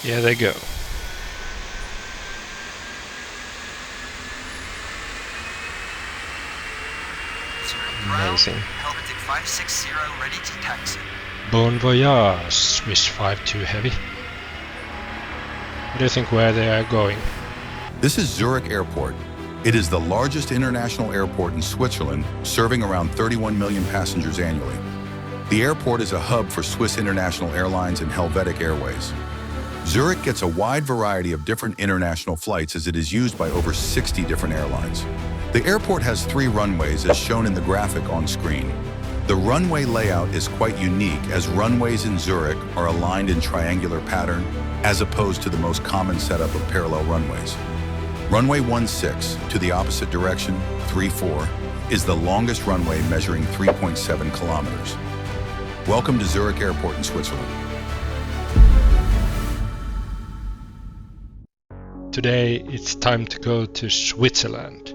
Here they go. Amazing. Helvetic 560 ready to taxi. Bon voyage, Swiss 52 Heavy. What do you think where they are going? This is Zurich Airport. It is the largest international airport in Switzerland, serving around 31 million passengers annually. The airport is a hub for Swiss International Airlines and Helvetic Airways. Zurich gets a wide variety of different international flights as it is used by over 60 different airlines. The airport has 3 runways as shown in the graphic on screen. The runway layout is quite unique as runways in Zurich are aligned in triangular pattern as opposed to the most common setup of parallel runways. Runway 16 to the opposite direction, 34, is the longest runway measuring 3.7 kilometers. Welcome to Zurich Airport in Switzerland. Today it's time to go to Switzerland.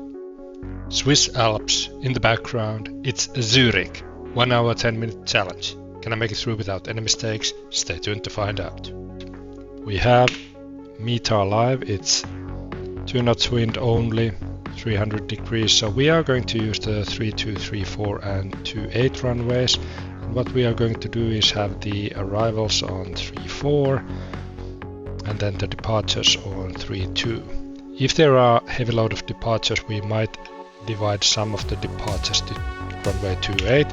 Swiss Alps in the background, it's Zurich. 1 hour 10-minute challenge. Can I make it through without any mistakes? Stay tuned to find out. We have METAR live, it's 2 knots wind only, 300 degrees, so we are going to use the 3234 and 28 runways. And what we are going to do is have the arrivals on 34 and then the departures on 32. If there are heavy load of departures, we might divide some of the departures to runway 28.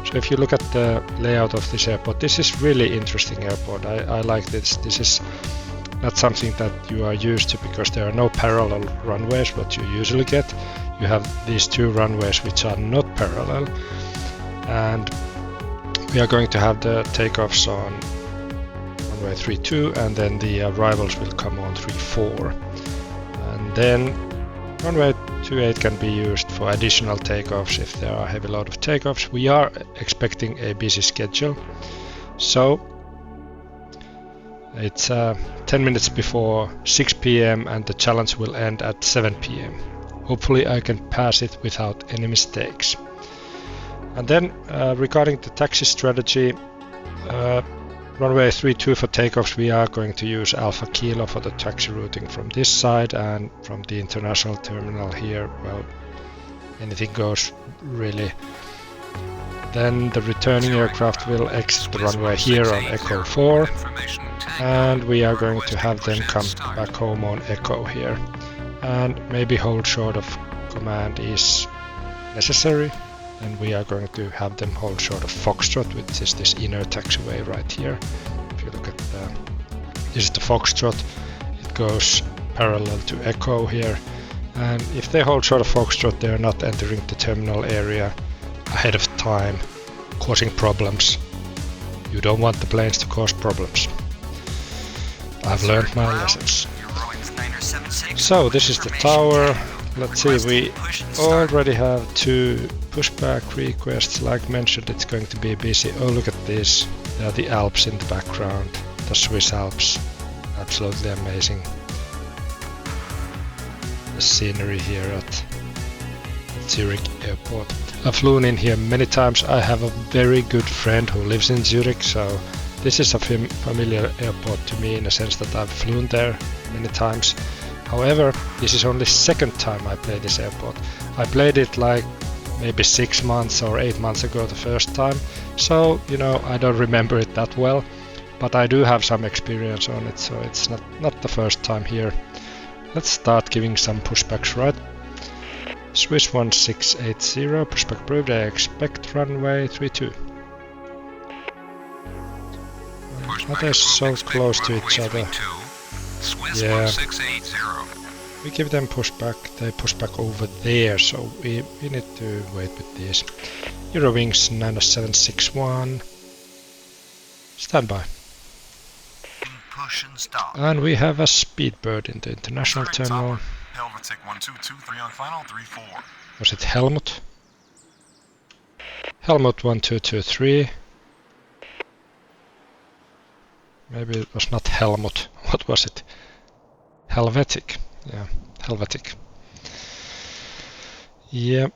So if you look at the layout of this airport, this is really interesting airport. I like this. This is not something that you are used to because there are no parallel runways what you usually get. You have these 2 runways which are not parallel, and we are going to have the takeoffs on runway 32 and then the arrivals will come on 34, and then runway 28 can be used for additional takeoffs if there are heavy load of takeoffs. We are expecting a busy schedule, so it's 10 minutes before 6 p.m. and the challenge will end at 7 p.m. Hopefully I can pass it without any mistakes. And then regarding the taxi strategy, runway 32 for takeoffs, we are going to use Alpha Kilo for the taxi routing from this side, and from the international terminal here, well, anything goes really. Then the returning aircraft will exit the runway here on Echo 4, and we are going to have them come back home on Echo here. And maybe hold short of command is necessary, and we are going to have them hold short of Foxtrot, which is this inner taxiway right here. If you look at this is the Foxtrot, it goes parallel to Echo here, and if they hold short of Foxtrot, they are not entering the terminal area ahead of time, causing problems. You don't want the planes to cause problems. I've learned my lessons. So this is the tower. Let's see, we already have 2 pushback requests. Like mentioned, it's going to be busy. Oh, look at this. There are the Alps in the background, the Swiss Alps. Absolutely amazing. The scenery here at Zurich Airport. I've flown in here many times. I have a very good friend who lives in Zurich, so this is a familiar airport to me in a sense that I've flown there many times. However, this is only 2nd time I play this airport. I played it like maybe 6 months or 8 months ago the first time, so you know, I don't remember it that well, but I do have some experience on it, so it's not the first time here. Let's start giving some pushbacks, right? Swiss 1680, pushback approved. I expect runway 32. Are they so close to each other? Yeah. We give them pushback, they push back over there, so we need to wait with this. Eurowings 9761. Stand by. Push and stop. And we have a Speedbird in the international terminal. Helvetic 1223 on final 34. Was it Helmut? Helmut 1223. Maybe it was not Helmut. What was it? Helvetic. Yeah, Helvetic. Yep.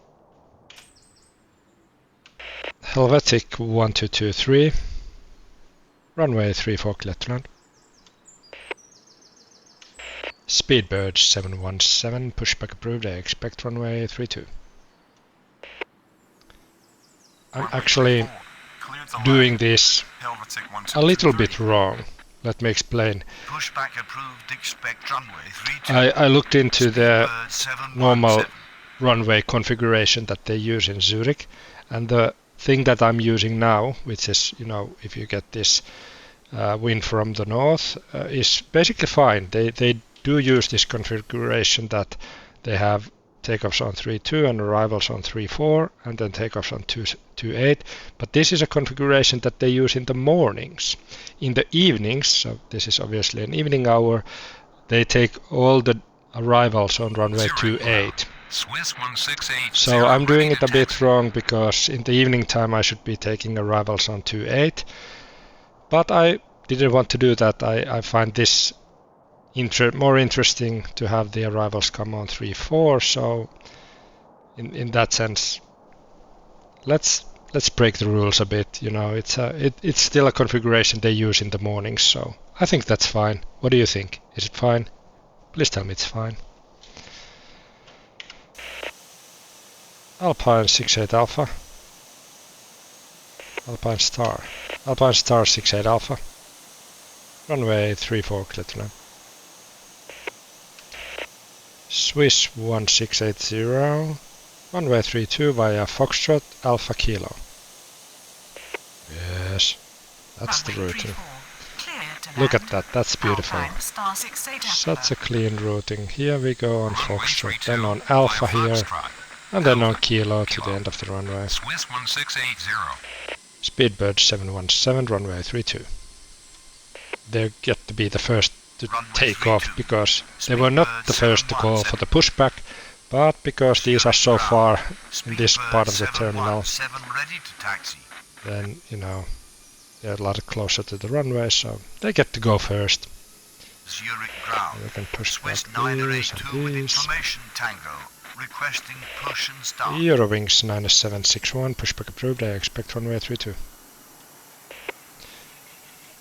Helvetic 1223. Runway 34 clear to land. Speedbird 717, pushback approved, I expect runway 32. I'm actually doing this a little bit wrong. Let me explain. Pushback approved, expect runway 32. I looked into the Speedbird 717. normal runway configuration that they use in Zurich, and the thing that I'm using now, which is, you know, if you get this wind from the north, is basically fine. They do use this configuration that they have takeoffs on 32 and arrivals on 34 and then takeoffs on 28, but this is a configuration that they use in the mornings. In the evenings, so this is obviously an evening hour, they take all the arrivals on runway 28. Swiss 168. So I'm doing it a bit wrong, because in the evening time I should be taking arrivals on 28, but I didn't want to do that. I find this more interesting to have the arrivals come on 34, so in that sense, let's break the rules a bit. You know, it's still a configuration they use in the mornings, so I think that's fine. What do you think? Is it fine? Please tell me it's fine. Alpine 68 Alpha. Alpine Star 68 Alpha. Runway 34 clear to land. Swiss 1680, runway 32 via Foxtrot Alpha Kilo. Yes, that's the routing. Look at that, that's beautiful. Such a clean routing. Here we go on Foxtrot, then on Alpha here, and then on Kilo to the end of the runway. Swiss 1680. Speedbird 717, runway 32. They get to be the first to take off, because they were not the first to call for the pushback, but because these are so far in this part of the terminal, then, you know, they're a lot closer to the runway, so they get to go first. Zurich ground. We can push Swiss back 982 with these. information tango. Requesting push and start. Eurowings 9761, pushback approved, I expect runway 32.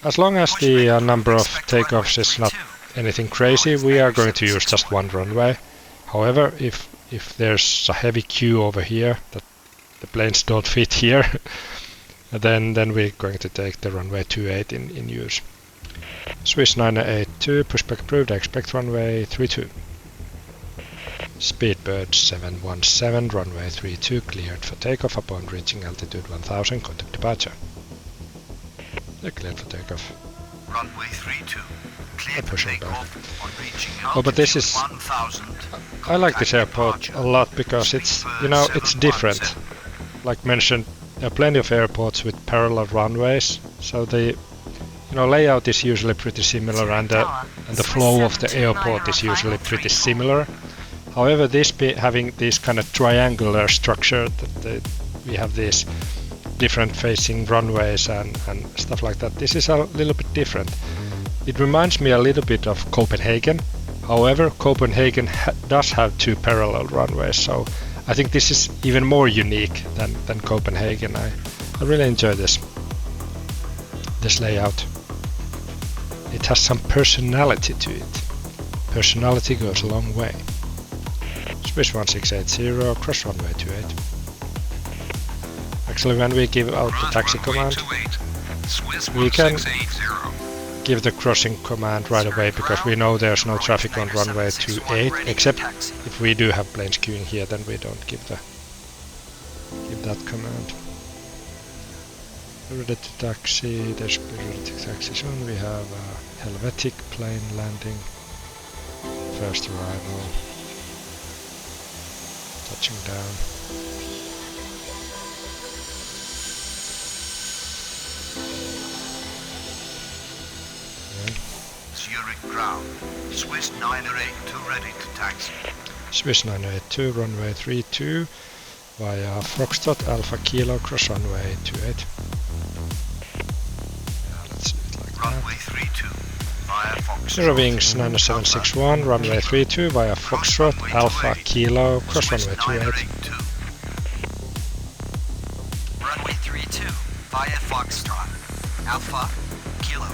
As long as the number of takeoffs is not anything crazy, we are going to use just one runway. However, if there's a heavy queue over here that the planes don't fit here, then we're going to take the runway 28 in use. Swiss 982, pushback approved, I expect runway 32. Speedbird 717, runway 32, cleared for takeoff upon reaching altitude 1000, contact departure. They're cleared for takeoff. Runway 32. Cleared for pushing takeoff on reaching Oh, but this is... 1000. I like this airport a lot because it's, you know, it's different. Like mentioned, there are plenty of airports with parallel runways, so the, you know, layout is usually pretty similar, and the flow of the airport is usually pretty similar. However, this having this kind of triangular structure, that we have these different facing runways and stuff like that, this is a little bit different. It reminds me a little bit of Copenhagen. However, Copenhagen does have two parallel runways, so I think this is even more unique than Copenhagen. I really enjoy this layout. It has some personality to it. Personality goes a long way. Swiss 1680, cross runway 28. Actually, when we give out the taxi command, we can give the crossing command right away, because we know there's no traffic on runway 28, except if we do have planes queuing here, then we don't give that command. Ready to taxi, there's ready to taxi soon. We have a Helvetic plane landing, first arrival, touching down. Zurich ground. Swiss 982 ready to taxi. Swiss 982, runway 32 via Foxtrot Alpha Kilo, cross runway 28. Yeah, let's do it like Runway that. 32 via Foxtrot. Eurowings 9761, runway 32 via Foxtrot Alpha Kilo, cross runway 28. Runway 32 via Foxtrot Alpha Kilo.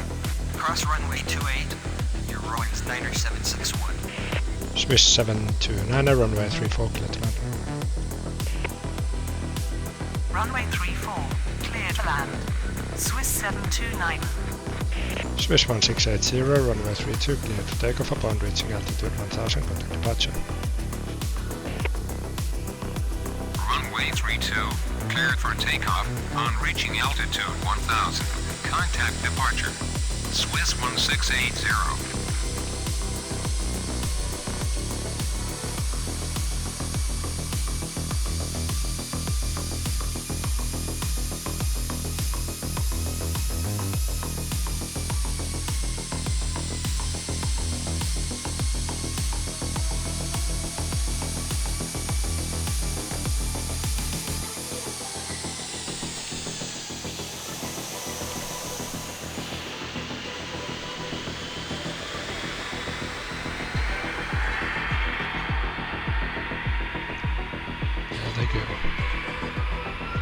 Cross runway 28. Eurowings 9761. Swiss 729, runway 34, clear to land. Runway 34, clear to land. Swiss 729. Swiss 1680, runway 32, clear to take off upon reaching altitude 1000, contact departure. Runway 32, cleared for takeoff on reaching altitude 1000. Contact departure. Swiss 1680.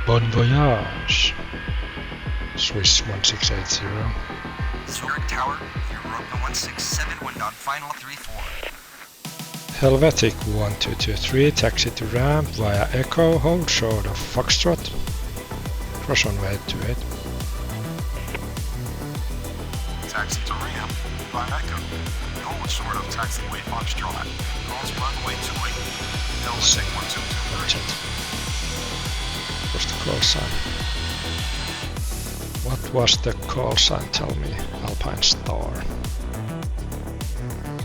Bon voyage! Swiss 1680. Zurich Tower, Europa 1671 on final 34. Helvetic 1223, taxi to ramp via Echo, hold short of Foxtrot. Cross runway 28. Taxi to ramp by Echo, hold short of taxiway Foxtrot. Cross runway 28. Helvetic 1223. What's the call sign? What was the call sign? Tell me. Alpine Star.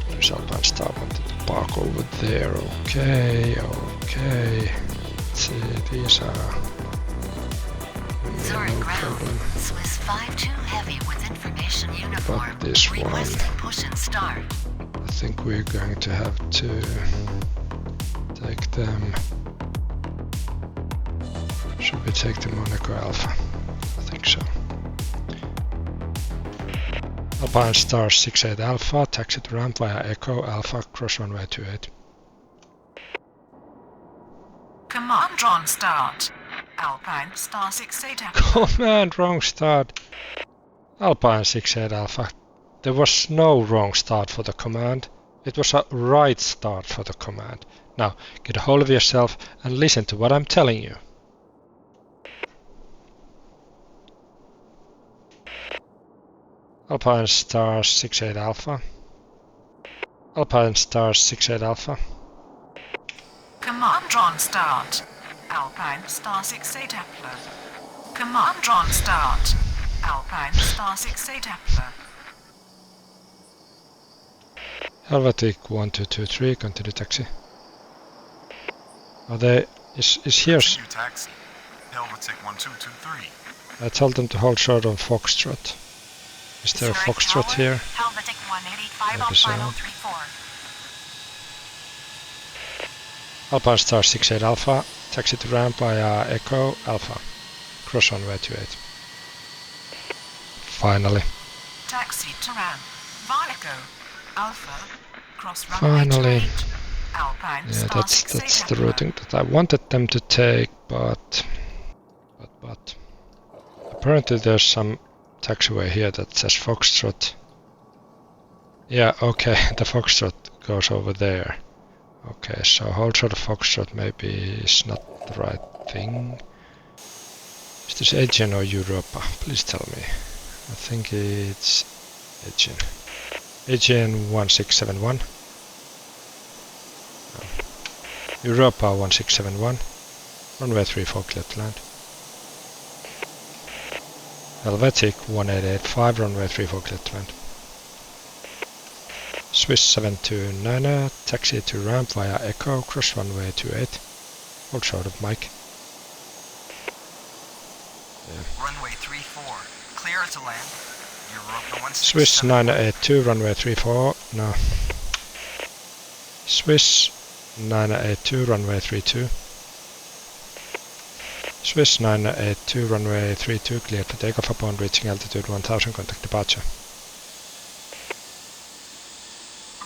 There's Alpine Star. Wanted to park over there. Okay, okay. Let's see, these are Zurich no ground. problem. Swiss 52 heavy with information uniform. But this one, Requesting push and start. I think we're going to have to take them. Should we take the Monaco Alpha? I think so. Alpine Star 68 Alpha, taxi to ramp via Echo Alpha, cross runway 28. Command wrong start. Alpine Star 68 Alpha. Command wrong start. Alpine 68 Alpha. There was no wrong start for the command. It was a right start for the command. Now, get a hold of yourself and listen to what I'm telling you. Alpine Star 68 Alpha. Alpine Star 68 Alpha. Command wrong start. Alpine Star 68 Alpha. Command wrong start. Alpine Star 68 Alpha. Helvetic 1223, continue taxi. Are they... is here... Continue taxi. Helvetic 1223. I told them to hold short on Foxtrot. Is there a Zurich Foxtrot Tower, here? Helvetic 185 Maybe on so. final 34. Alpine Star 68 Alpha, taxi to ramp via Echo Alpha, cross runway 28. Finally. Taxi to ramp. Viaco. Alpha. Cross runway Finally. 28. Alpine Yeah, Star that's 68 the Alpha. routing that I wanted them to take, but apparently there's some taxiway here that says Foxtrot. Yeah, okay, the Foxtrot goes over there. Okay, so hold short of Foxtrot maybe is not the right thing. Is this Aviation or Europa? Please tell me. I think it's Aviation. Aviation 1671. Europa 1671. Runway 34 clear to land. Helvetic 1885, runway 34 clear to land. Swiss 729, taxi to ramp via Echo, cross runway 28. Hold short of Mike. Yeah. Runway 34, clear to land. Europa Swiss 167. 982, runway 34, no. Swiss 982, runway 32. Swiss 982, runway 32, clear to take off upon reaching altitude 1000, contact departure.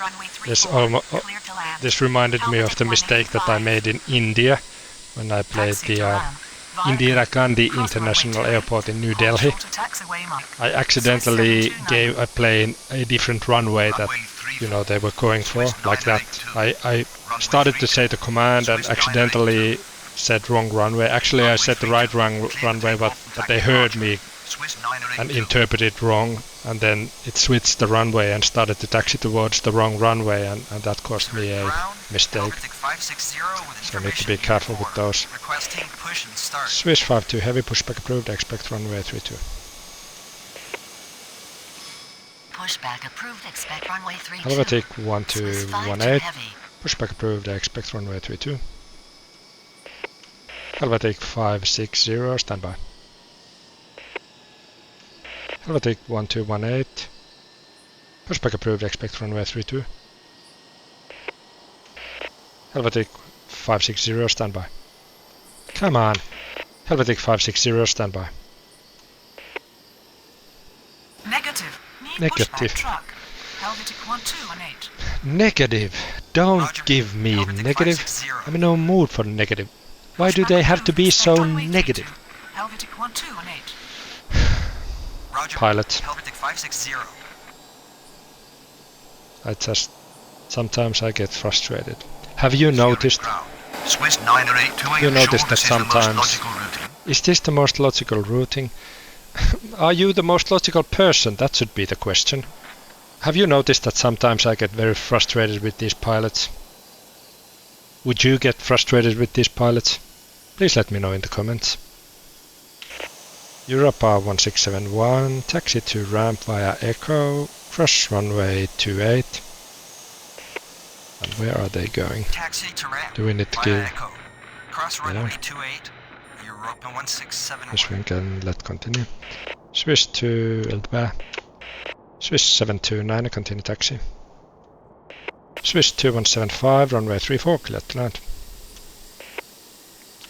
Runway 34, This, clear to land. this reminded me of the mistake that I made in India when I played Taxi to the ramp. Indira Gandhi International Airport in New Delhi. I accidentally gave a plane a different runway that, you know, they were going for, like that. I started to say the command and accidentally said wrong runway. Actually, I said the right runway, but they heard me and interpreted wrong, and then it switched the runway and started to taxi towards the wrong runway, and that caused me a mistake. So I need to be careful with those. Swiss 52 heavy, pushback approved, expect runway 32. Pushback approved, expect runway 32. Helvetic 1218, pushback approved, expect runway 32. Helvetic 560, standby. Helvetic 1218, pushback approved, expect runway 32. Helvetic 560, standby. Come on. Helvetic 560, standby. Negative. Negative. Truck. Helvetic 1218. Negative. Don't give me negative. I'm in no mood for negative. Why do they have to be so negative? Helvetic 1218. Pilot. Helvetic 560. I just... sometimes I get frustrated. Have you noticed? Swiss 908 You noticed that sometimes... Is this the most logical routing? Are you the most logical person? That should be the question. Have you noticed that sometimes I get very frustrated with these pilots? Would you get frustrated with these pilots? Please let me know in the comments. Europa 1671, taxi to ramp via Echo, cross runway 28. And where are they going? Taxi to ramp. Do we need to via give... Echo. Cross runway 28. Europa 1671. Yes, we can let continue. Swiss 2 Swiss 729, continue taxi. Swiss 2175, runway 34, clear to land.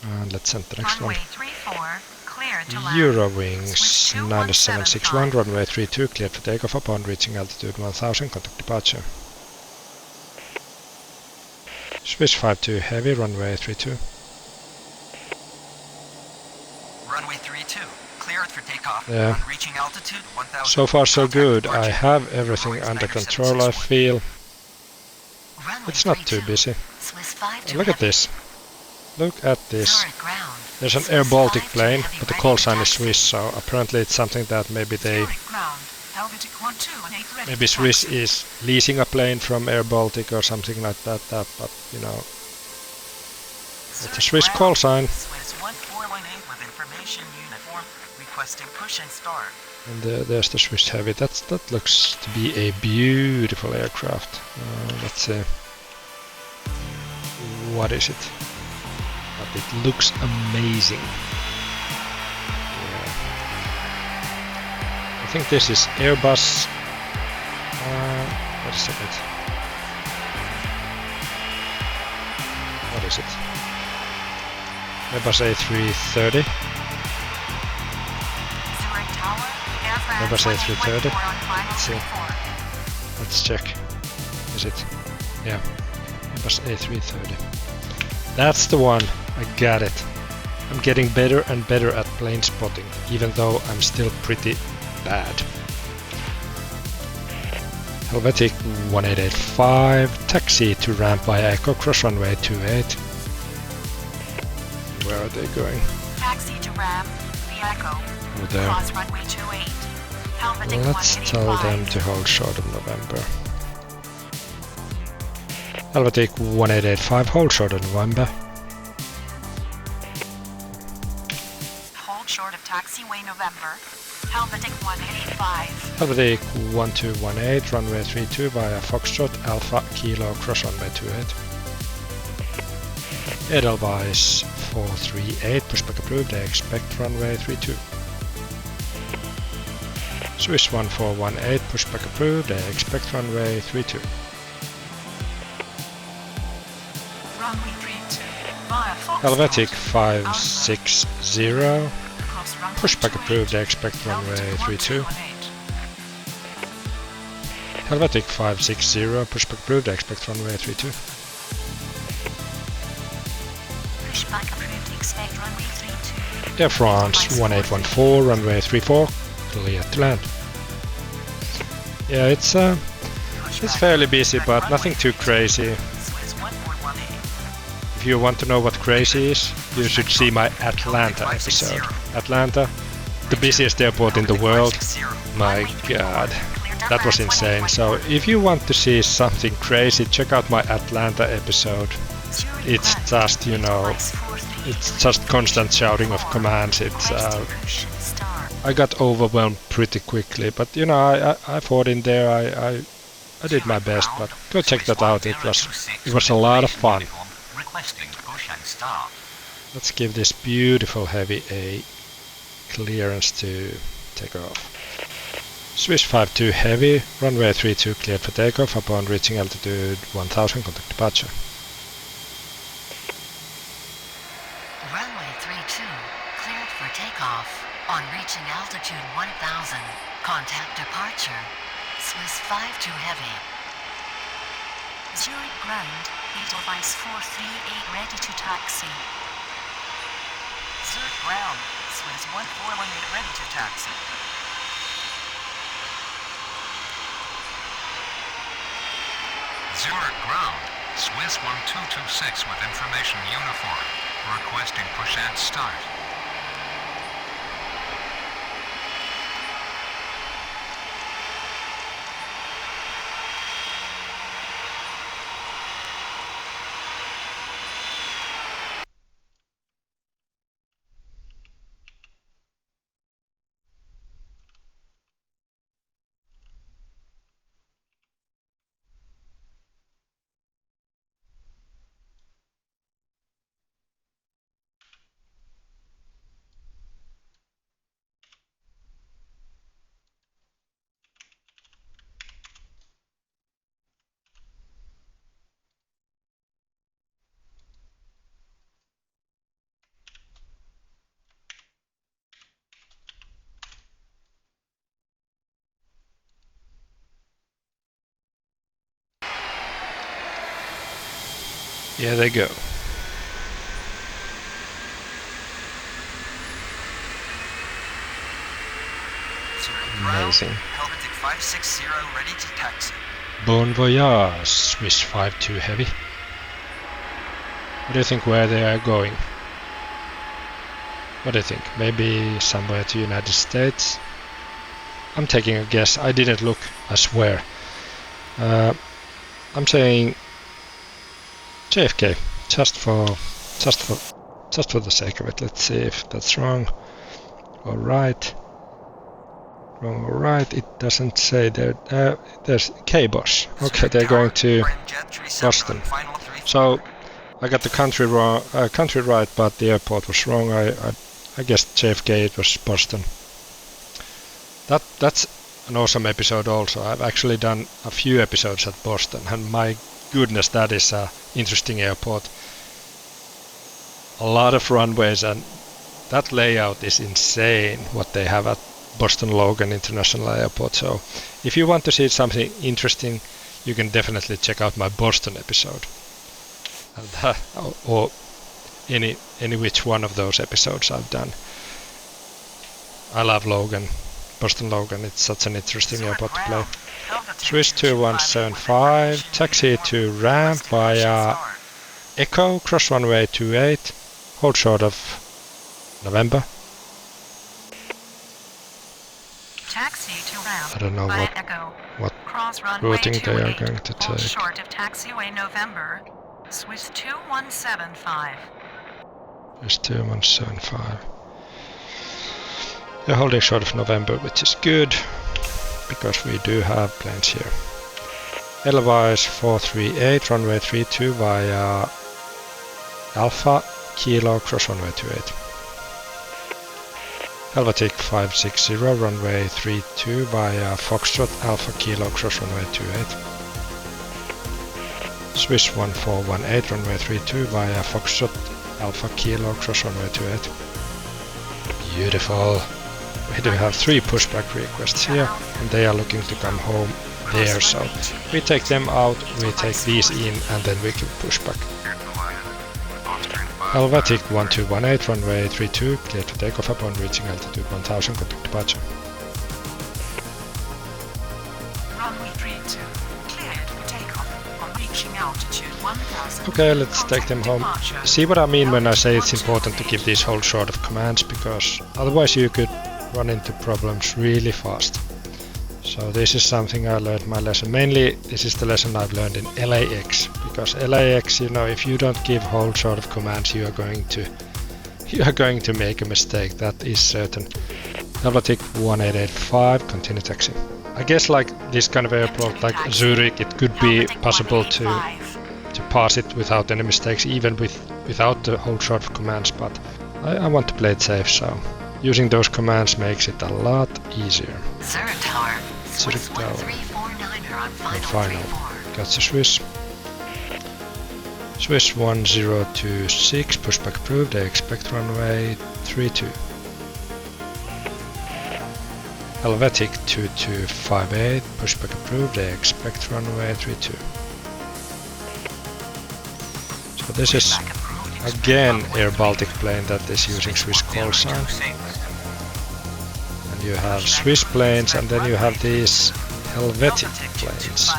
And let's send the next Runway one. 34, clear to land. Eurowings 9761, runway 32, cleared for takeoff upon reaching altitude 1000, contact departure. Swiss 52 heavy, runway 32. Runway 32, cleared for takeoff. Yeah. On reaching altitude 1000. So far so contact good. departure. I have everything Runway under 9761. control, I feel. Runway It's not too 32, busy. Swiss 52 Look at heavy. this. Look at this. Zurich ground. There's an Swiss Air Baltic 52 plane, heavy but the ready call to sign is taxi. Swiss, so apparently it's something that maybe they... Zurich ground. Helvetic 1218 ready Maybe to Swiss taxi. is leasing a plane from Air Baltic or something like that, but you know... It's a Swiss call sign. Swiss 1418 with information uniform, requesting push and start. And there's the Swiss Heavy. That looks to be a beautiful aircraft. Let's see. What is it? But it looks amazing. Yeah. I think this is Airbus. Wait a second. What is it? Airbus A330. Zurich Tower, aircraft Airbus A330. 2024 on final Let's see. 34. Let's check. Is it? Yeah. Airbus A330. That's the one. I got it. I'm getting better and better at plane spotting, even though I'm still pretty bad. Helvetic 1885, taxi to ramp via Echo, cross runway 28. Where are they going? Taxi to ramp, the Echo. Over there. Cross runway 28. Helvetic Let's tell 185. them to hold short of November. Helvetic 1885, hold short of November. Hold short of taxiway November. Helvetic 185. Helvetic 1218, runway 32 via Foxtrot, Alpha, Kilo, cross runway 28. Edelweiss 438, pushback approved, I expect runway 32. Swiss 1418, pushback approved, I expect runway 32. Runway 32 via Foxtrot. Helvetic 560, Cross runway pushback 28. approved, I expect runway 32. Helvetic 560, pushback approved, I expect runway 32. Pushback approved, expect runway 32. Air France 1814, runway 34, clear to land. Yeah, it's fairly busy, but nothing too crazy. If you want to know what crazy is, you should see my Atlanta episode. Atlanta, the busiest airport in the world. My god, that was insane. So if you want to see something crazy, check out my Atlanta episode. It's just, you know, it's just constant shouting of commands. It's I got overwhelmed pretty quickly, but you know, I fought in there. I did my best, but go check that out. It was a lot of fun. Let's give this beautiful heavy a clearance to take off. Swiss 52 heavy, runway 32 cleared for takeoff upon reaching altitude 1000, contact departure. Runway 32, cleared for takeoff. On reaching altitude 1000, contact departure. Swiss 52 heavy. Zurich ground, Edelweiss 438 ready to taxi. Zurich ground, Swiss 1418 ready to taxi. Zurich ground, Swiss 1226 with information uniform. Requesting push and start. Yeah, they go. Amazing. Helvetic 560 ready to taxi. Bon voyage, Swiss 52 heavy. What do you think where they are going? What do you think? Maybe somewhere to United States? I'm taking a guess. I didn't look, I swear. I'm saying JFK, just for the sake of it. Let's see if that's wrong or right. Wrong or right? It doesn't say there. There's K-Boss. Okay, they're going to Boston. So I got the country wrong, country right, but the airport was wrong. I guessed JFK. It was Boston. That's an awesome episode. Also, I've actually done a few episodes at Boston, and my goodness, that is an interesting airport. A lot of runways, and that layout is insane. What they have at Boston Logan International Airport. So if you want to see something interesting, you can definitely check out my Boston episode, and, or any which one of those episodes I've done. I love Logan, Boston Logan. It's such an interesting airport to play. Swiss 2175, taxi to ramp via Echo, cross runway 28, hold short of November. Taxi to ramp. I don't know what routing they are going to take. Short of taxiway November. Swiss 2175. Swiss 2175. They're holding short of November, which is good, because we do have planes here. Edelweiss 438, runway 32 via Alpha, Kilo, cross runway 28. Helvetic 560, runway 32 via Foxtrot, Alpha, Kilo, cross runway 28. Swiss 1418, runway 32 via Foxtrot, Alpha, Kilo, cross runway 28. Beautiful. We do have 3 pushback requests here, and they are looking to come home there, so we take them out, we take these in, and then we can push back. Austrian Helvetic 1218, runway 32, clear to take off upon reaching altitude 1000, contact departure. Runway 32, cleared for takeoff on reaching altitude 1000. Okay, let's take them home. Departure. See what I mean when I say it's important to give these whole sort of commands, because otherwise you could run into problems really fast. So this is something I learned my lesson. Mainly this is the lesson I've learned in LAX, because LAX, you know, if you don't give whole sort of commands, you are going to make a mistake. That is certain. Helvetic 1885, continue taxi. I guess like this kind of airport like Zurich, it could be possible to pass it without any mistakes, even without the whole sort of commands, but I want to play it safe, so using those commands makes it a lot easier. Zurich Tower. Zurich Swiss Tower. 1349er on And final final. 34. Got the Swiss. Swiss 1026, pushback approved, they expect runway 32. Helvetic 2258, pushback approved, they expect runway 32. So this is again Air Baltic plane that is using Swiss call sign. And you have Swiss planes, and then you have these Helvetic planes.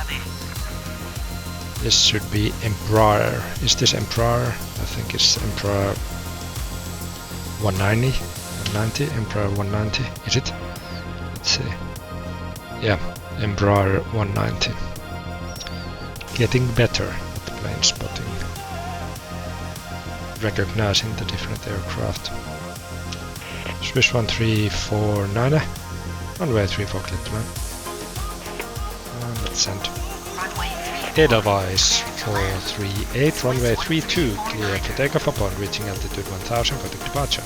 This should be Embraer. Is this Embraer? I think it's Embraer 190. Embraer 190. Is it? Let's see. Yeah, Embraer 190. Getting better at the plane spotting. Recognizing the different aircraft. Swiss 1349. Runway 34 clear to land. And let's send. Edelweiss 438, runway 32, clear to take off upon reaching altitude 1000, contact departure.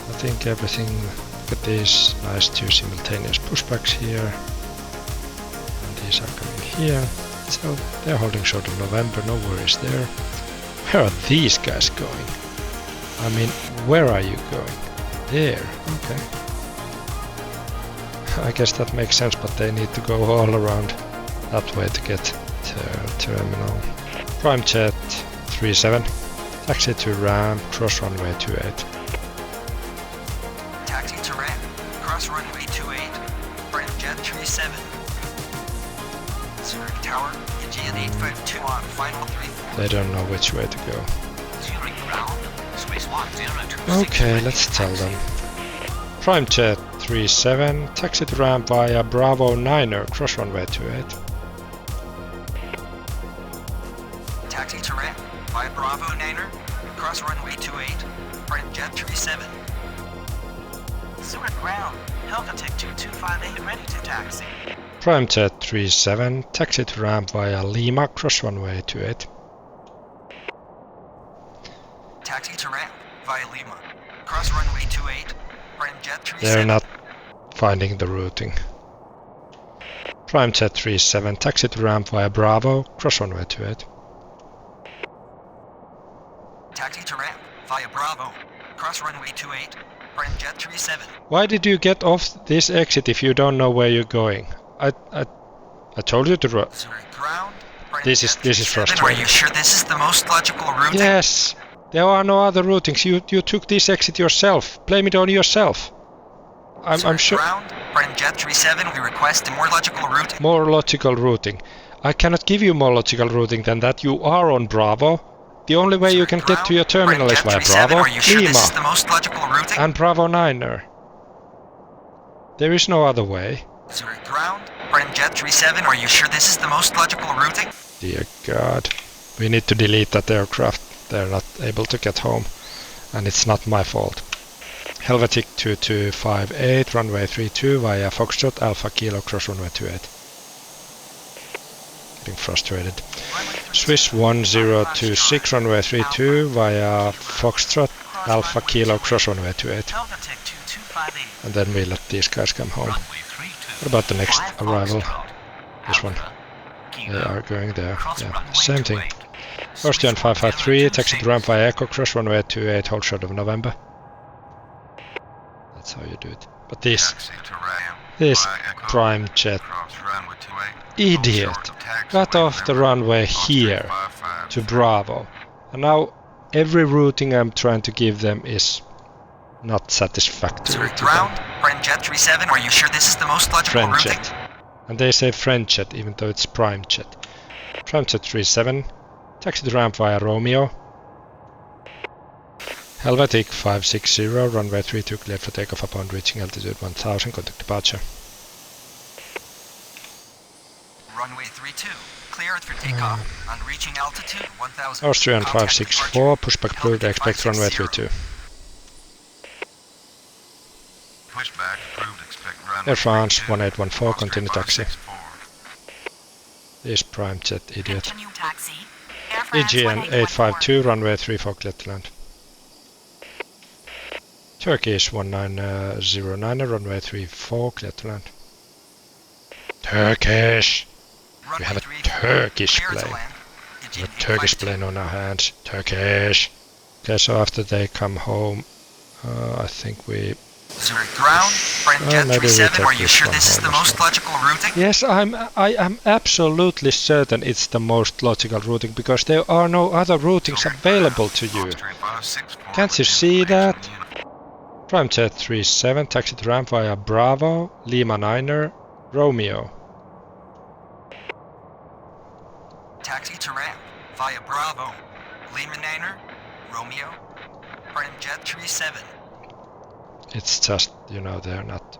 I think everything, look at these nice two simultaneous pushbacks here. And these are coming here. So they're holding short of November, no worries there. Where are these guys going? I mean, where are you going? There, okay. I guess that makes sense, but they need to go all around that way to get to terminal. Prime jet 37, taxi to ramp, cross runway 28. Taxi to ramp, cross runway 28, prime jet 37. Zurich Tower, Aegean 852 on final 34. They don't know which way to go. Zurich ground, Swiss 1026. Okay, let's tell them. Prime jet 37, taxi to ramp via Bravo 9er, cross runway 28. Taxi to ramp, via Bravo 9er, cross runway 28, prime jet 37. Zurich ground, Helvetic 2258 ready to taxi. Prime jet 37, taxi to ramp via Lima, cross runway 28. Taxi to ramp, via Lima, cross runway 28, prime jet 37. They're not finding the routing. Prime jet 37, taxi to ramp via Bravo, cross runway 28. Taxi to ramp, via Bravo, cross runway 28, prime jet 37. Why did you get off this exit if you don't know where you're going? I told you to run. Zurich ground, prime This jet is 37. frustrating. Are you sure this is the most logical route? Yes, there are no other routings. You took this exit yourself. Blame it on yourself. I'm Zurich sure. ground, prime jet 37. We request a more logical route. More logical routing. I cannot give you more logical routing than that. You are on Bravo. The only way you can get to your terminal is via Bravo, Are you sure Lima, this is the most logical routing? and Bravo 9er. There is no other way. Zurich ground, prime jet 37. Are you sure this is the most logical routing? Dear God. We need to delete that aircraft. They're not able to get home. And it's not my fault. Helvetic 2258, runway 32 via Foxtrot, Alpha Kilo, cross runway 28. Getting frustrated. Swiss 1026, runway 32 via Foxtrot, Alpha Kilo, cross runway 28. Helvetic 2258. And then we let these guys come home. Runway 32. What about the next arrival? This one. Alpha, They Kilo, are going there. cross Yeah, runway same thing. 28. First Jan 553, taxi to ramp via Echo, cross runway 28, hold short of November. That's how you do it. But this prime jet idiot got off the runway here to Bravo And now every routing I'm trying to give them is not satisfactory Zurich to ground, them. friend jet 37, are you sure this is the most logical Friend routing? jet. And they say friend jet even though it's prime jet. Prime jet 37, taxi to ramp via Romeo. Helvetic 560, runway 32 cleared for takeoff upon reaching altitude 1000, contact departure. Runway 32, cleared for takeoff on reaching altitude 1000. Austrian Contact 564, departure. pushback approved, expect runway 32. Pushback approved. Expect runway Air France 32. 1814, continue taxi. 564. This prime jet idiot. Continue taxi. Air France EGN 1814. 852, runway 34 clear to land. Turkish 1909, runway 34 clear to land. Turkish! We have a Turkish plane. We have a Turkish plane on our hands. Turkish! Okay, so after they come home, I think we... Zurich ground, friend jet maybe we 37, take are you this sure one this is home the as most well. logical routing? Yes, I am absolutely certain it's the most logical routing because there are no other routings available to you. Austrian 564 Can't you with see information that? uniform. Prime jet 37, taxi to ramp via Bravo, Lima 9er, Romeo. Taxi to ramp via Bravo, Lima 9er, Romeo, friend jet 37. It's just, you know, they're not...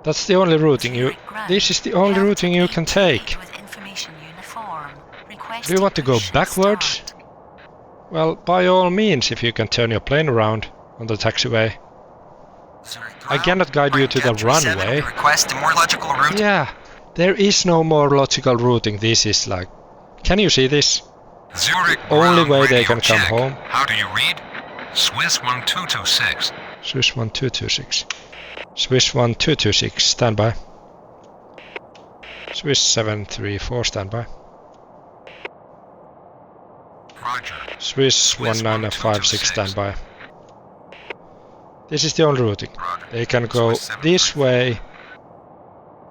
That's the only routing you... This is the only routing you can take. Do you want to go backwards? Well, by all means, if you can turn your plane around on the taxiway. I cannot guide you to the runway. Request a more logical route. Yeah, there is no more logical routing. This is like... Can you see this? Zurich Only ground way they radio can come check. home. How do you read? Swiss 1226. Swiss 1226. Swiss 1226, standby. Swiss 734, standby. Roger. Swiss 1956, standby. This is the only routing. Roger. They can go Swiss this 734. way,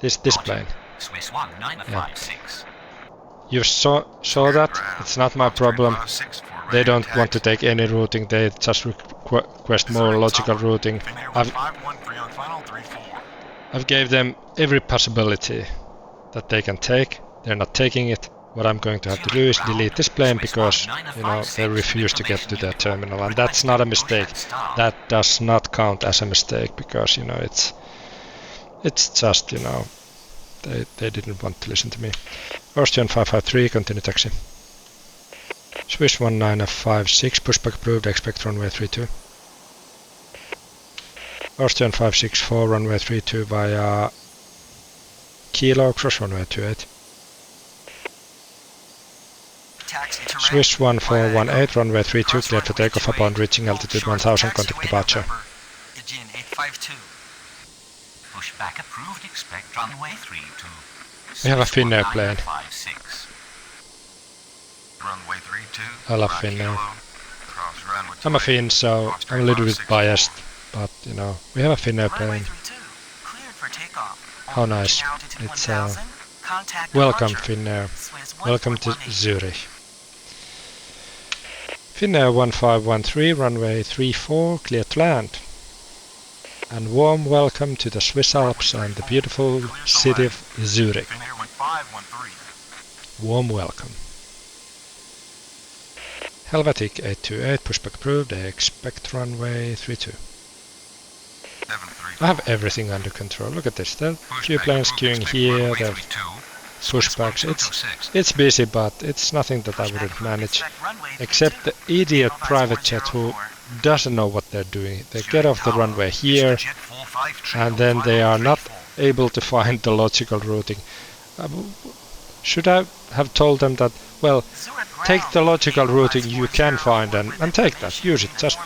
this plane. Swiss 1956. You saw that? It's not my problem. They don't want to take any routing, they just request more logical routing. I've gave them every possibility that they can take. They're not taking it. What I'm going to have to do is delete this plane because, you know, they refuse to get to their terminal, and that's not a mistake. That does not count as a mistake because, you know, it's just, you know, they didn't want to listen to me. Austrian 553, continue taxi. Swiss 1956, pushback approved, expect runway 32. Austrian 564, runway 32 via Kilo, cross runway 28. Taxi to ramp Swiss via 1418, runway 32, cross cleared for runway takeoff 28. upon reaching altitude Short 1000, taxiway contact departure. November. Aegean 852. Pushback approved. Expect runway 32. We have a Finnair plane. 56. Runway 32. I love right Finnair. kilo, cross runway I'm a 28. Finn, so I'm a little bit biased, but, you know, we have a Finnair Runway plane. 32. Cleared for takeoff. How nice. Reaching altitude It's, 1000. Contact Welcome, departure. Finnair. Swiss Welcome to 1418. Zurich. Finnair 1513, runway 34, clear to land. And warm welcome to the Swiss Alps and the beautiful city of Zurich. Finnair 1513. Warm welcome. Helvetic 828, pushback approved, expect runway 32. 734. I have everything under control. Look at this. There are a few Pushback planes approved, queuing expect here. runway There are 32. Swiss pushbacks. 1226. It's busy, but it's nothing that I wouldn't manage. Except the idiot private jet who doesn't know what they're doing. They get off the runway here, and then they are not able to find the logical routing. Should I have told them that, well, take the logical routing you can find and take that, use it. Just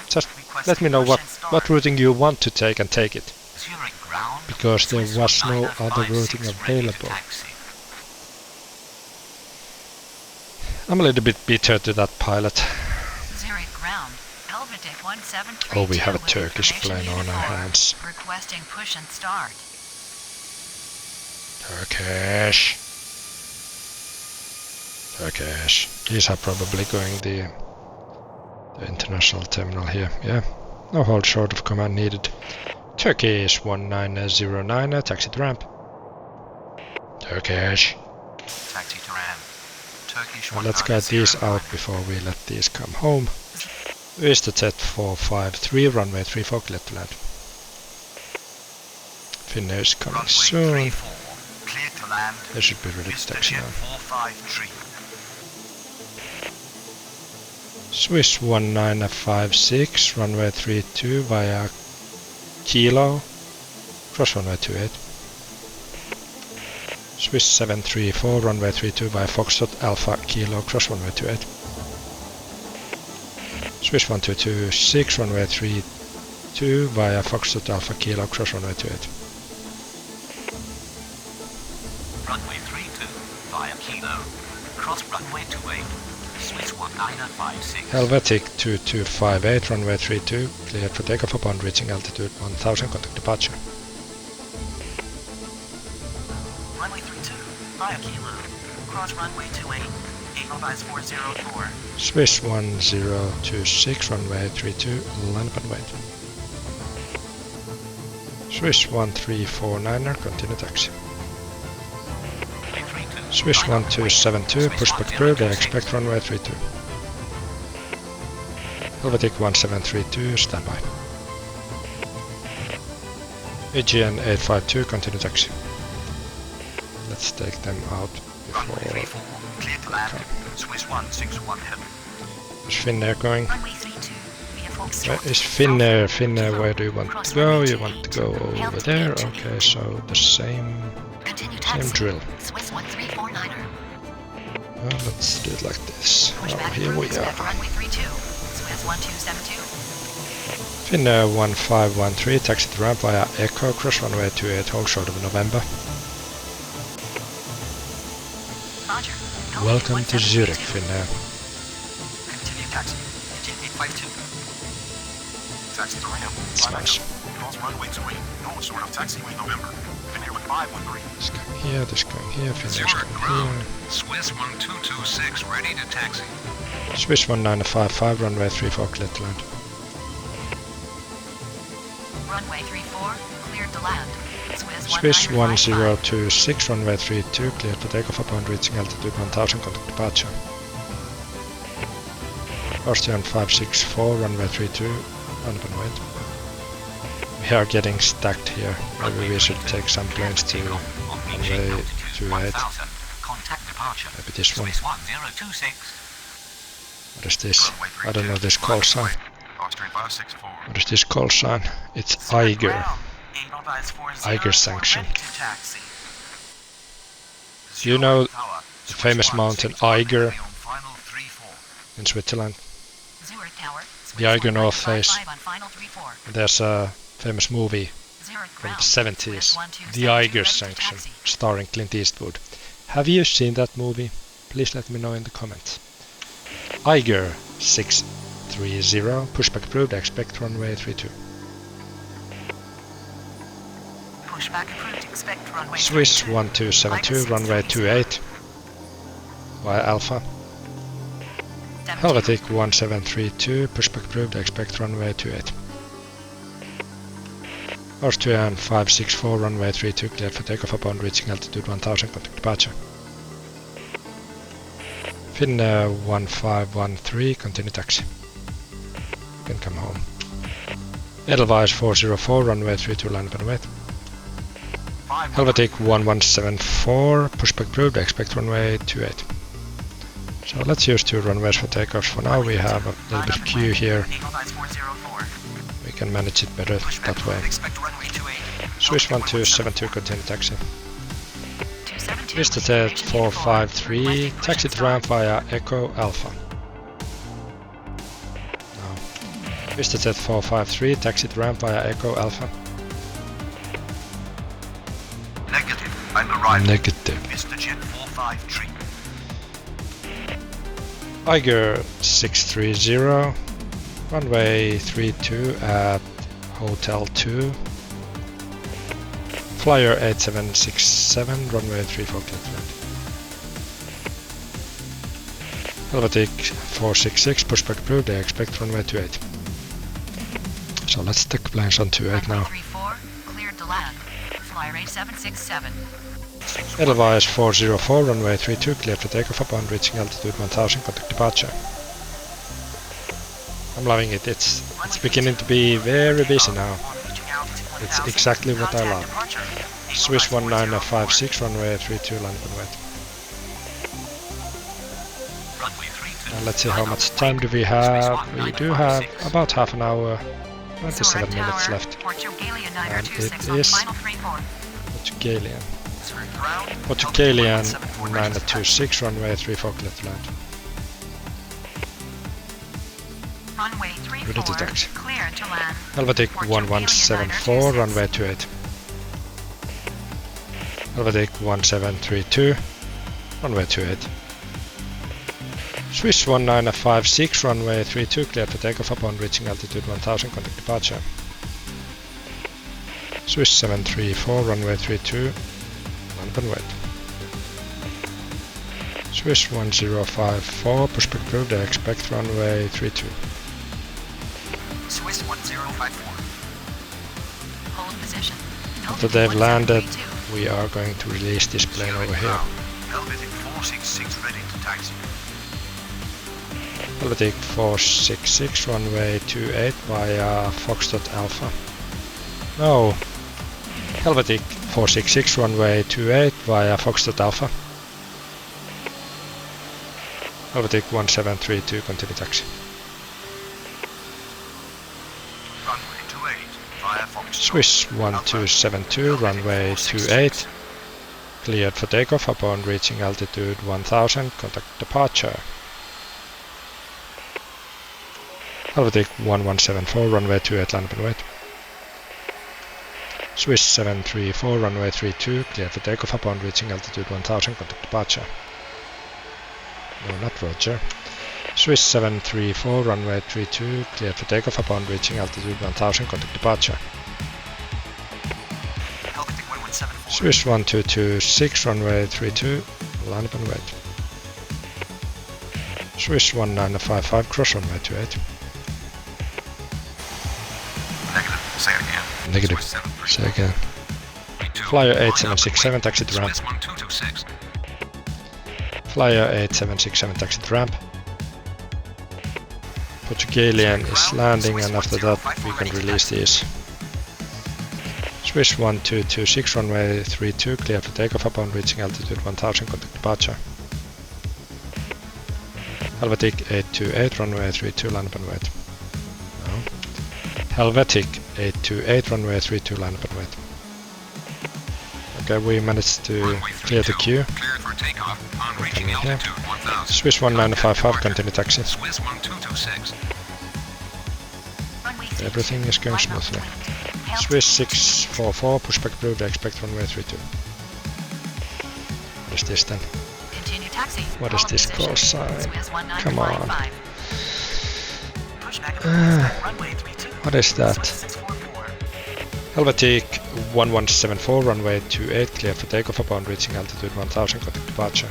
let me know what routing you want to take and take it. Zurich ground. Because there Swiss was no other 1956 routing ready to available. taxi. I'm a little bit bitter to that pilot. Zurich ground. Helvetic 1732. Oh, we have a with Turkish information plane on our uniform. hands. Requesting push and start. Okay, these are probably going the international terminal here. Yeah, no hold short of command needed. Turkish 1909, taxi to ramp. Turkish. Taxi to ramp. Turkish Well, let's get these out before we let these come home. EasterJet 453, runway 34, clear to land. Finnair is coming soon. Clear to land. They should be ready to taxi now. 453. Swiss 1956, runway 32 via Kilo, cross runway 28. Swiss 734, runway 32 via Foxtrot Alpha Kilo, cross runway 28. Swiss 1226, runway 32 via Foxtrot Alpha Kilo, cross runway 28. Runway 32 via Kilo, cross runway 28. Swiss 1956. Helvetic 2258, runway 32, cleared for takeoff upon reaching altitude 1000, contact departure. Runway 32 via Kilo, cross runway 28. Advise 404. Swiss 1026, runway 32, land up and wait. Swiss 1349er, continue taxi. Swiss 1272, pushback approved, I expect runway 32. Helvetic 1732, standby. AGN 852, continue taxi. Let's take them out before they come. Swiss 161 heavy. Is Finnair going? Runway 32 via Foxtrot. Where is Finnair? Finnair, where do you want to go? You want to go over there? Okay, so the same drill. Swiss 1349er. Well, let's do it like this. Oh, Pushback here we approved, are. expect runway 32. Swiss 1272. Finnair 1513, taxi to ramp via Echo, cross runway 28, hold short of November. Roger. Welcome to Zurich, Finnair. Continue taxi. Engine 852. Taxi to ramp. It's nice. Cross runway 28. North short of taxiway November. Finnair with 513. This going here, this going here, Finnair's Zurich going ground. here. Swiss 1226 ready to taxi. Swiss 1955, runway 34, clear to land. Runway 34, cleared to land. Swiss 1026, runway 32, cleared for takeoff upon reaching altitude 1000, contact departure. Austrian 564, runway 32, land up and wait. We are getting stacked here. Maybe we should take some planes to runway 28. Maybe this one. What is this? I don't know this call sign. What is this call sign? It's Eiger. Eiger sanction. Do you know the famous mountain Eiger in Switzerland? The Eiger North Face. There's a famous movie from the 70s, The Eiger Sanction, starring Clint Eastwood. Have you seen that movie? Please let me know in the comments. Eiger 630, pushback approved, expect runway 32. Pushback approved, expect runway Swiss 32. 1272, runway 28 via Alpha. Helvetic 1732, pushback approved, expect runway 28. Austrian 564, runway 32, cleared for takeoff upon reaching altitude 1000, contact departure. Finnair 1513, continue taxi. You can come home. Edelweiss 404, runway 32, line up and wait. Helvetic 1174, pushback approved, expect runway 28. So let's use 2 runways for takeoffs. For now we have a little bit of queue here. We can manage it better that way. Swiss 1272, continue taxi. EasterJet 453, taxi to ramp via Echo Alpha. No. EasterJet 453, taxi to ramp via Echo Alpha. Negative. I'm arriving. Negative. EasterJet 453. Eiger 630, runway 32 at Hotel 2. Flyer 8767, runway 34, clear to land. Helvetic 466, pushback approved, I expect runway 28. So let's stick planes on 28 now. 34, cleared to land. Flyer 8767. Edelweiss 404, runway 32, cleared for takeoff upon reaching altitude 1000, contact departure. I'm loving it, it's beginning to be very busy now. It's exactly what I love. Swiss 1956, runway 32, land and wait. And let's see how much time do we have. We do have about half an hour, 27 minutes left. And it is Portugalian. Portugalian 926, runway 34, clear to land. Runway 34, Ready to taxi. clear to land. Helvetic 1174, runway 28. Helvetic 1732, runway 28. Swiss 1956, runway 32, cleared for takeoff upon reaching altitude 1000, contact departure. Swiss 734, runway 32, land and wait. Swiss 1054, pushback approved, I expect runway 32. Swiss 1054. Hold position. After they've landed, we are going to release this plane over here. Helvetic 466 ready to taxi. Helvetic 466, runway 28 via Foxtrot Alpha. No. Helvetic 466, runway 28 via Foxtrot Alpha. Helvetic 1732, continue taxi. Runway 28 via Foxtrot. Swiss 1272, runway 28. Cleared for takeoff upon reaching altitude 1000, contact departure. Helvetic 1174, runway 28, land and wait. Swiss 734, runway 32, cleared for takeoff upon reaching altitude 1000, contact departure. No, not Roger. Swiss 734, runway 32, cleared for takeoff upon reaching altitude 1000, contact departure. Helvetic 1174. Swiss 1226, runway 32, land and wait. Swiss 1955, cross runway 28. Negative. Say it again. Negative. Say again. Flyer 8767, taxi to ramp. Swiss 1226. Flyer 8767, taxi to ramp. Portugalian is landing, and after that we can release these. Swiss 1226, runway 32, clear for takeoff upon reaching altitude 1000, contact departure. Helvetic 828, runway 32, land and wait. No. Helvetic 828, runway 32, land and wait. Okay, we managed to clear the queue. Cleared for takeoff on reaching Here. altitude 1000. Swiss 1955, continue taxi. Swiss 1226. Everything is going smoothly. Swiss 644, pushback approved, I expect runway 32. What is this then? Continue taxi. What is this call sign? Come on. What is that? Helvetic 1174, runway 28, clear for takeoff upon reaching altitude 1000, contact departure.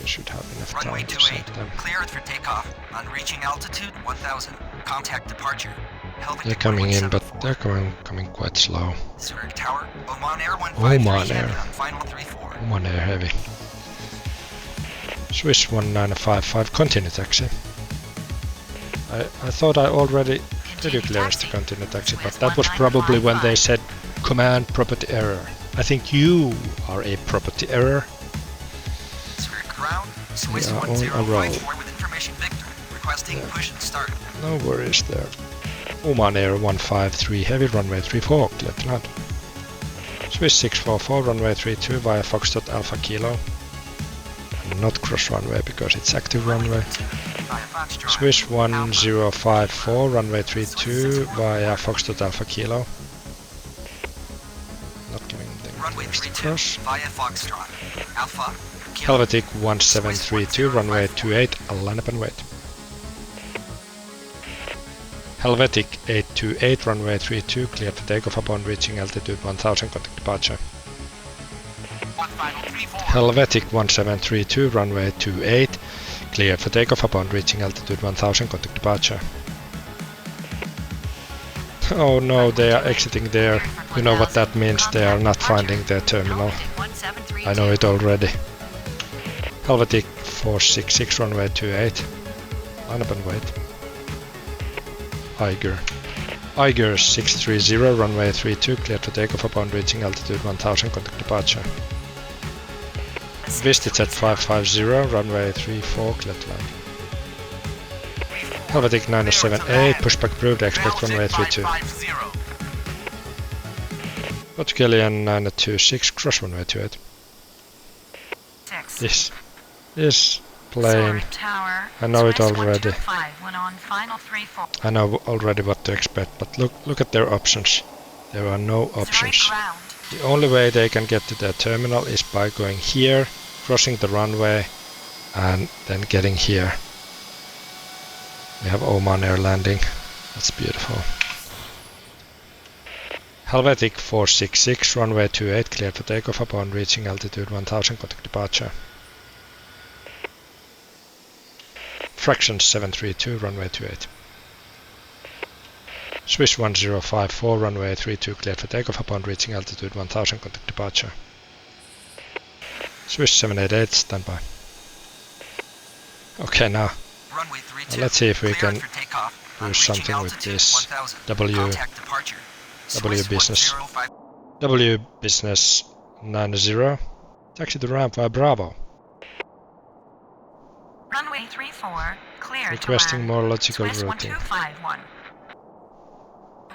We should have enough Runway time to 28, set them. cleared for takeoff. On reaching altitude 1000, contact departure. Helvetic They're coming in, but 1174. they're coming quite slow. Zurich Tower, Oman Air 153 Oman Air. heavy on final 34. One air heavy. Swiss 1955, continue taxi. I thought I already did you clearance to continue taxi, but that was probably when they said command property error. I think you are a property error. Zurich ground, Swiss We are on a 1054 with information Victor, requesting push and start. No worries there. Oman Air 153 heavy, runway 34, clear to land. Swiss 644, runway 32 via Foxtrot Alpha Kilo. Not cross runway because it's active runway. Swiss 1054, runway 32 via Foxtrot Alpha Kilo. Not giving them Runway clearance to 32 cross. via Foxtrot. Alpha. Kilo. Helvetic 1732, runway 28, line up and wait. Helvetic 828, runway 32, cleared for takeoff upon reaching altitude 1000, contact departure. final 34. Helvetic 1732, runway 28, cleared for takeoff upon reaching altitude 1000, contact departure. Oh no, they are exiting there. You know what that means, they are not finding their terminal. I know it already. Helvetic 466, runway 28. Line up and wait. Eiger 630, runway 32, cleared for takeoff upon reaching altitude 1000, contact departure. VistaJet 550, runway 34, cleared to land. Helvetic 978, pushback approved, expect runway 32. Portugalian 926, cross runway 28. This plane, I know it already. I know already what to expect, but look at their options. There are no options. The only way they can get to their terminal is by going here, crossing the runway, and then getting here. We have Oman Air landing. That's beautiful. Helvetic 466, runway 28, cleared for takeoff upon reaching altitude 1000, contact departure. Fraction 732, runway 28. Swiss 1054, runway 32, cleared for takeoff upon reaching altitude 1000, contact departure. Swiss 788, standby. Okay, now let's see if we can do something with this W business 90. Taxi to ramp via Bravo. Runway 34, clear. Requesting more logical routing.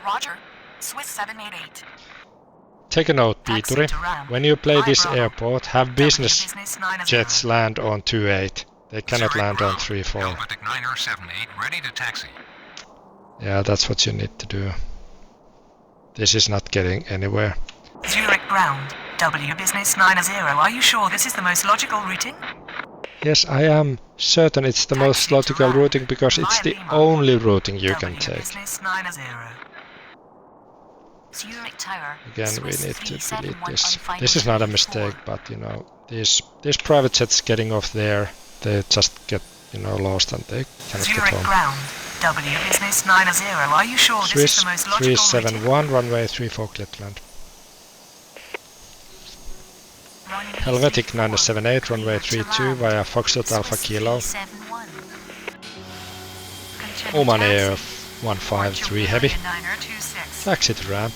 Roger. Swiss 788. Take a note, Pieturi. When you play this airport, have business jets land on 28. They cannot land on 34. Helvetic 978, ready to taxi. Yeah, that's what you need to do. This is not getting anywhere. Zurich ground. W business 90. Are you sure this is the most logical routing? Yes, I am certain it's the most logical routing because it's the only routing you can take. Again, we need to delete this. This is not a mistake, but you know, these private jets getting off there, they just get, you know, lost and they cannot get home. Ground. W business 90. Are you sure Swiss this is the most logical 371, runway 34, clear to land. Helvetic 978, runway 32 via Foxtrot Alpha Kilo. Oman Air 153 heavy. Taxi to ramp.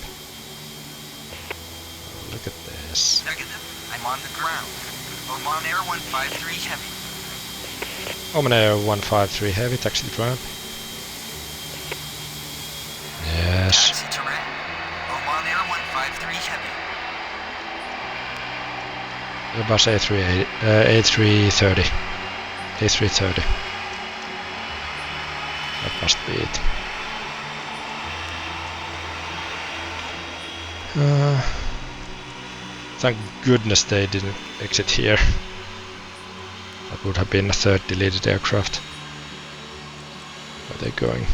Look at this. Negative. I'm on the ground. Oman Air 153 heavy. Oman Air 153 heavy, taxi to ramp. Yes. Taxi to ramp. Oman Air 153 heavy. Airbus A330. A330. That must be it. Thank goodness they didn't exit here. That would have been a third deleted aircraft. Where are they going?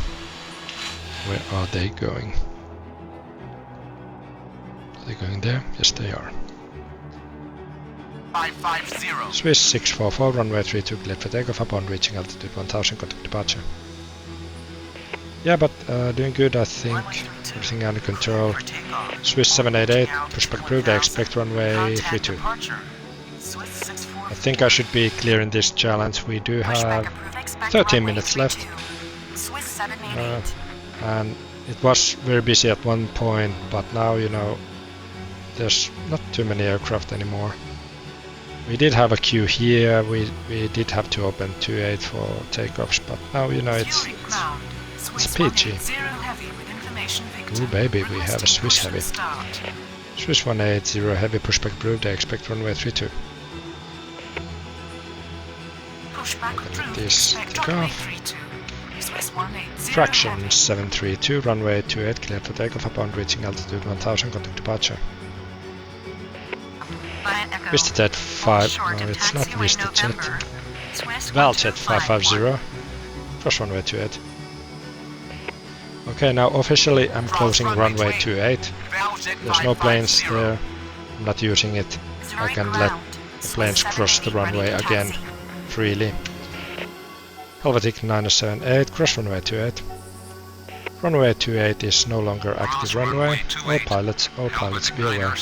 Where are they going? Are they going there? Yes, they are. 550. Swiss 644, runway 32, cleared for takeoff upon reaching altitude 1000, contact departure. Yeah, but doing good, I think. Everything under control. Swiss 788, pushback approved, I expect runway 32. I think I should be clearing this challenge. We do have 13 minutes left. And it was very busy at one point, but now, you know, there's not too many aircraft anymore. We did have a queue here, we did have to open 28 for takeoffs, but now, you know, it's PG. Ooh baby, we have a Swiss heavy. Swiss 180 heavy, pushback approved, I expect runway 32. Look at this, take off. Fraction 732, runway 28, cleared for takeoff upon reaching altitude 1000, contact departure. VistaJet 5, no it's not VistaJet. ValJet 550, cross runway 28. Okay, now officially I'm closing runway 28. There's no planes there, I'm not using it. I can let the planes cross the runway again freely. Helvetic 978, cross runway 28. Runway 28 is no longer active runway. All pilots be aware.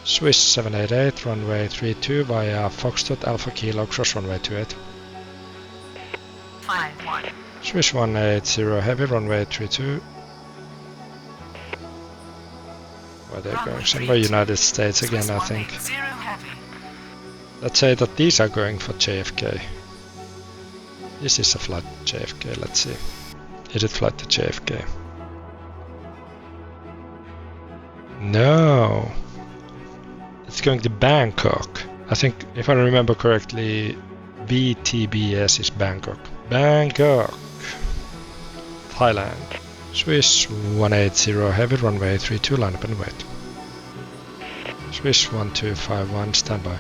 Swiss 788, runway 32 via Foxtrot Alpha Kilo, cross runway 28. 51. Swiss 180 heavy, runway 32. Where they're going? Somewhere United States again, I think. Let's say that these are going for JFK. This is a flight to JFK, let's see. Is it flight to JFK? No! It's going to Bangkok. I think, if I remember correctly, BTBS is Bangkok. Bangkok! Thailand. Swiss 180 heavy, runway 32, line up and wait. Swiss 1251, standby.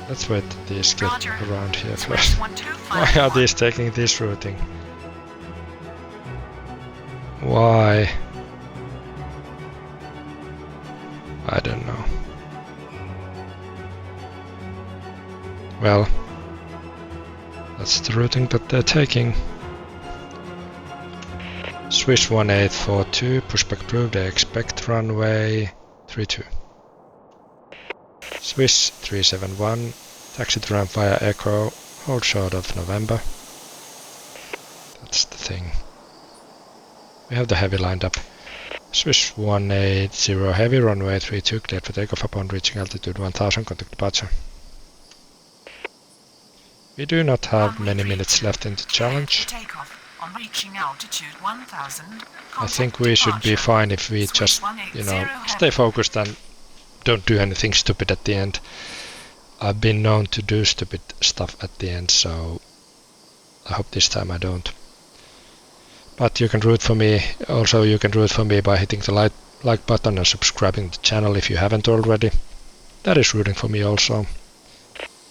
Let's wait that these get around here first. Why are these taking this routing? Why? I don't know. Well, that's the routing that they're taking. Swiss 1842, pushback approved, they expect runway 32. Swiss 371, taxi to ramp via Echo, hold short of November. That's the thing. We have the heavy lined up. Swiss 180 heavy, runway 32, cleared for takeoff upon reaching altitude 1000, contact departure. We do not have many minutes left in the challenge. I think we should be fine if we just, stay focused and don't do anything stupid at the end. I've been known to do stupid stuff at the end, so I hope this time I don't. But you can root for me. Also, you can root for me by hitting the like button and subscribing to the channel if you haven't already. That is rooting for me also.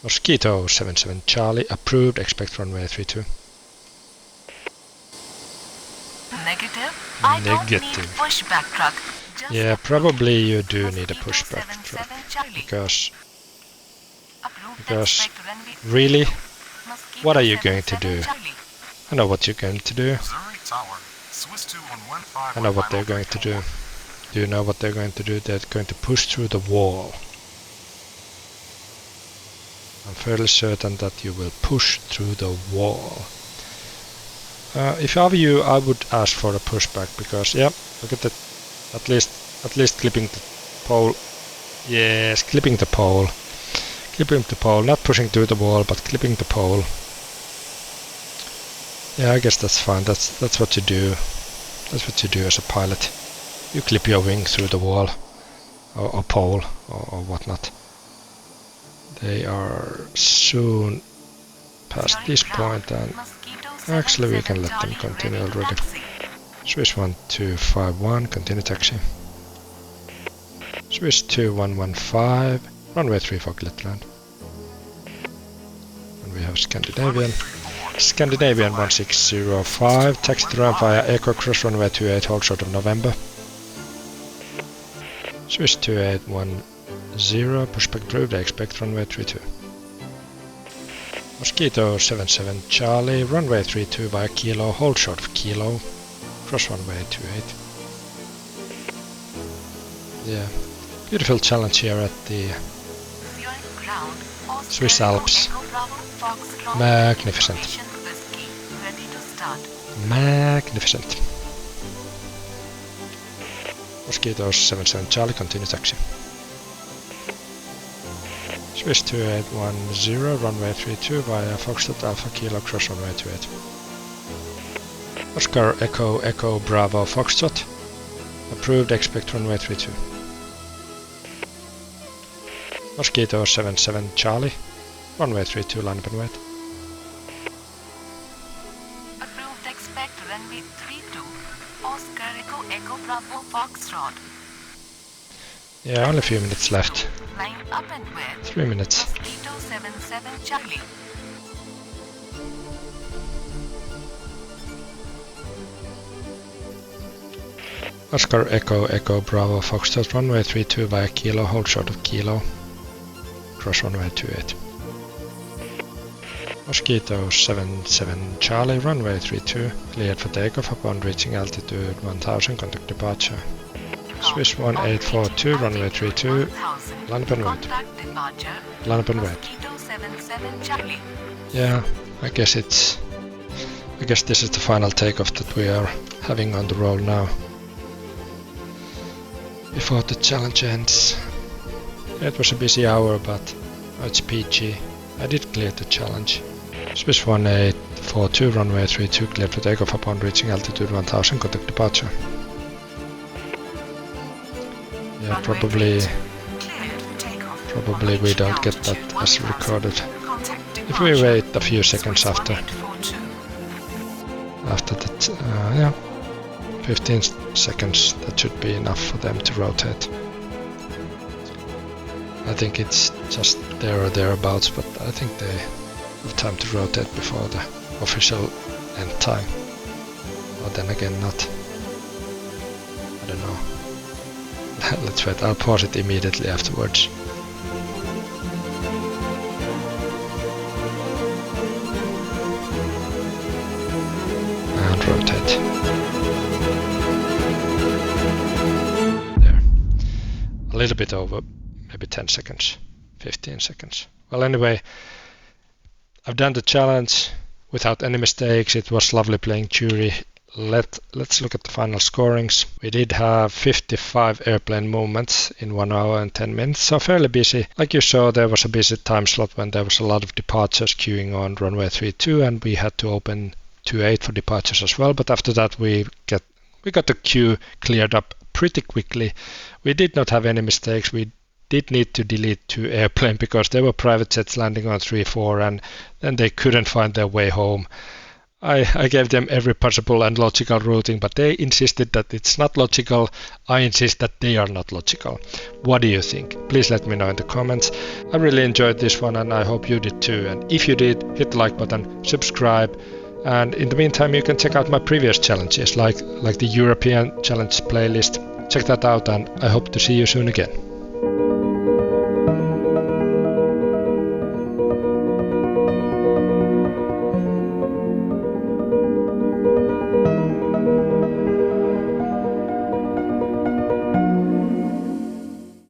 Mosquito 77 Charlie, approved, expect runway 32. Negative? I don't need pushback truck. Yeah, probably you do need a pushback truck. Because really, what are you going to do? I know what you're going to do. I know what they're going to do. Do you know what they're going to do? They're going to push through the wall. I'm fairly certain that you will push through the wall. If I were you, I would ask for a pushback because, yeah, look at that. At least clipping the pole. Yes, clipping the pole. Clipping the pole, not pushing through the wall, but clipping the pole. Yeah, I guess that's fine. That's what you do. That's what you do as a pilot. You clip your wing through the wall, or pole, or whatnot. They are soon past this point, and actually we can let them continue already. Swiss 1251, continue taxi. Swiss 2115, runway 34, cleared land. And we have Scandinavian. Scandinavian 1605, taxi to ramp via Echo, cross runway 28, hold short of November. Swiss 2810, pushback approved, I expect runway 32. Mosquito 77 Charlie, runway 32 via Kilo, hold short of Kilo, cross runway 28. Yeah, beautiful challenge here at the Swiss Alps. Magnificent. Magnificent. Mosquito 77 Charlie, continue taxi. Swiss 2810, runway 32 via Foxtrot Alpha Kilo, cross runway 28. Oscar Echo Echo Bravo Foxtrot, approved, expect runway 32. Mosquito 77 Charlie, runway 32, line up and wait. Approved, expect runway 32. Oscar Echo Echo Bravo Foxtrot. Yeah, only a few minutes left. Line up and wait. 3 minutes. Mosquito 77 Charlie. Oscar Echo Echo Bravo Foxtrot runway 32 via Kilo, hold short of Kilo. Cross runway 28. Mosquito 77 Charlie, runway 32, cleared for takeoff upon reaching altitude 1000, contact departure. Swiss 1842, runway 32, line up and wait. Line up and wait. Yeah, I guess this is the final takeoff that we are having on the roll now. Before the challenge ends. It was a busy hour, but it's PG. I did clear the challenge. Swiss 1842, runway 32, cleared for takeoff upon reaching altitude 1000, contact departure. Yeah, probably we don't get that as recorded. If we wait a few seconds after that, yeah, 15 seconds, that should be enough for them to rotate. I think it's just there or thereabouts, but I think they have time to rotate before the official end time. Or then again not. I don't know. Let's wait, I'll pause it immediately afterwards. And rotate. There. A little bit over, maybe 10 seconds, 15 seconds. Well, anyway, I've done the challenge without any mistakes. It was lovely playing jury. Let's look at the final scorings. We did have 55 airplane movements in 1 hour and 10 minutes, so fairly busy. Like you saw, there was a busy time slot when there was a lot of departures queuing on runway 32, and we had to open 28 for departures as well. But after that, we got the queue cleared up pretty quickly. We did not have any mistakes. We did need to delete 2 airplanes because there were private jets landing on 3-4, and then they couldn't find their way home. I gave them every possible and logical routing, but they insisted that it's not logical. I insist that they are not logical. What do you think? Please let me know in the comments. I really enjoyed this one, and I hope you did too. And if you did, hit the like button, subscribe, and in the meantime you can check out my previous challenges like the European challenge playlist. Check that out, and I hope to see you soon again.